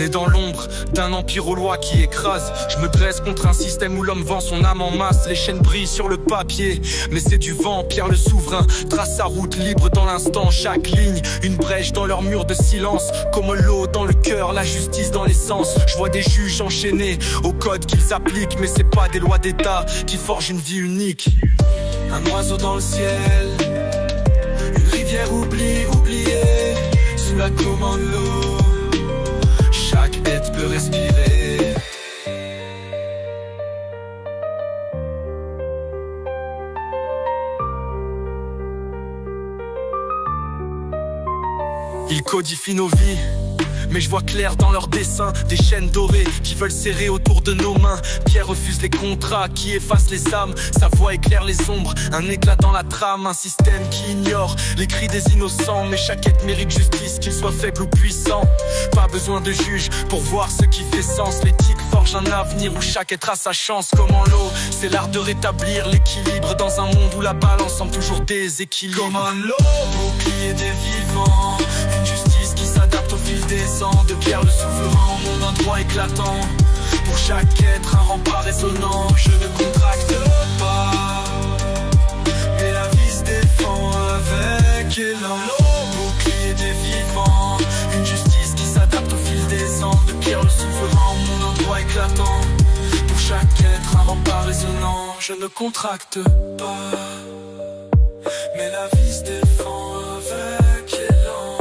Né dans l'ombre d'un empire aux lois qui écrase, je me dresse contre un système où l'homme vend son âme en masse. Les chaînes brillent sur le papier, mais c'est du vent. Pierre le souverain trace sa route libre dans l'instant. Chaque ligne, une brèche dans leur mur de silence. Comme l'eau dans le cœur, la justice dans l'essence. Je vois des juges enchaînés au code qu'ils appliquent, mais c'est pas des lois d'État qui forgent une vie unique. Un oiseau dans le ciel, une rivière oubliée, sous la commande l'eau. Chaque être peut respirer. Ils codifient nos vies, mais je vois clair dans leurs dessins. Des chaînes dorées qui veulent serrer autour de nos mains. Pierre refuse les contrats qui effacent les âmes. Sa voix éclaire les ombres, un éclat dans la trame. Un système qui ignore les cris des innocents. Mais chaque être mérite justice, qu'il soit faible ou puissant. Pas besoin de juge pour voir ce qui fait sens. L'éthique forge un avenir où chaque être a sa chance. Comme en l'eau, c'est l'art de rétablir l'équilibre dans un monde où la balance semble toujours déséquilibre. Comme un lot, bouclier des vivants, une justice qui s'adapte au fil des ans. De Pierre le souverain, au monde un droit éclatant. Pour chaque être un rempart résonnant. Je ne contracte pas, mais la vie se défend avec élan. Bouclier des vivants, une justice qui s'adapte au fil des ans. De Pierre le souverain, au monde un droit éclatant. Pour chaque être un rempart résonnant. Je ne contracte pas, mais la vie se défend avec élan.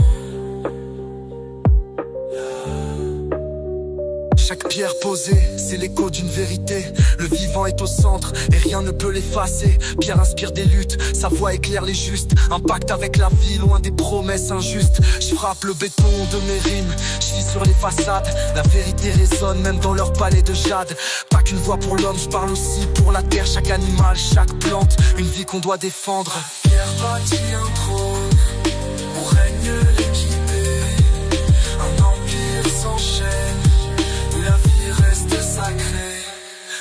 Chaque pierre posée, c'est l'écho d'une vérité. Le vivant est au centre et rien ne peut l'effacer. Pierre inspire des luttes, sa voix éclaire les justes. Un pacte avec la vie, loin des promesses injustes. Je frappe le béton de mes rimes, je vis sur les façades. La vérité résonne même dans leur palais de jade. Pas qu'une voix pour l'homme, je parle aussi pour la terre. Chaque animal, chaque plante, une vie qu'on doit défendre. Pierre bâtit un trône où règne l'équité. Un empire s'enchaîne, la vie reste sacrée.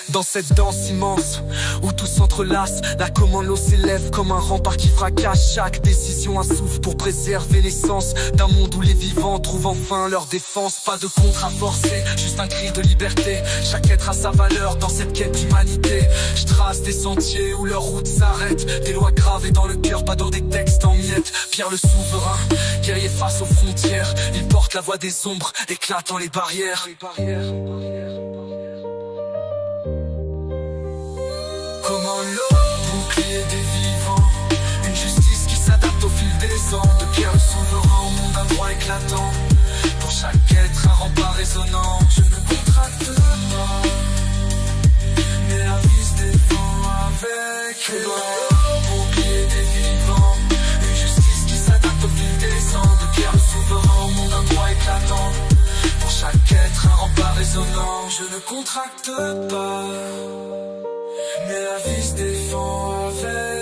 Dans cette danse immense où tout s'entrelace, la commande l'eau s'élève comme un rempart qui fracasse. Chaque décision un souffle pour préserver l'essence d'un monde où les vivants trouvent enfin leur défense. Pas de contrat forcé, juste un cri de liberté. Chaque être a sa valeur dans cette quête d'humanité. Je trace des sentiers où leur route s'arrête. Des lois gravées dans le cœur, pas dans des textes en miettes. Pierre le souverain, guerrier face aux frontières. Il porte la voix des ombres, éclatant les barrières. Comme un lot, bouclier des vivants, une justice qui s'adapte au fil des ans. De Pierre le souverain, au monde un droit éclatant. Pour chaque être un rempart résonnant. Je ne contracte pas, mais la vie se défend avec élan. Bouclier des vivants, une justice qui s'adapte au fil des ans. De Pierre le souverain, au monde un droit éclatant. Pour chaque être un rempart résonnant. Je ne contracte pas, mais la vie se défend avec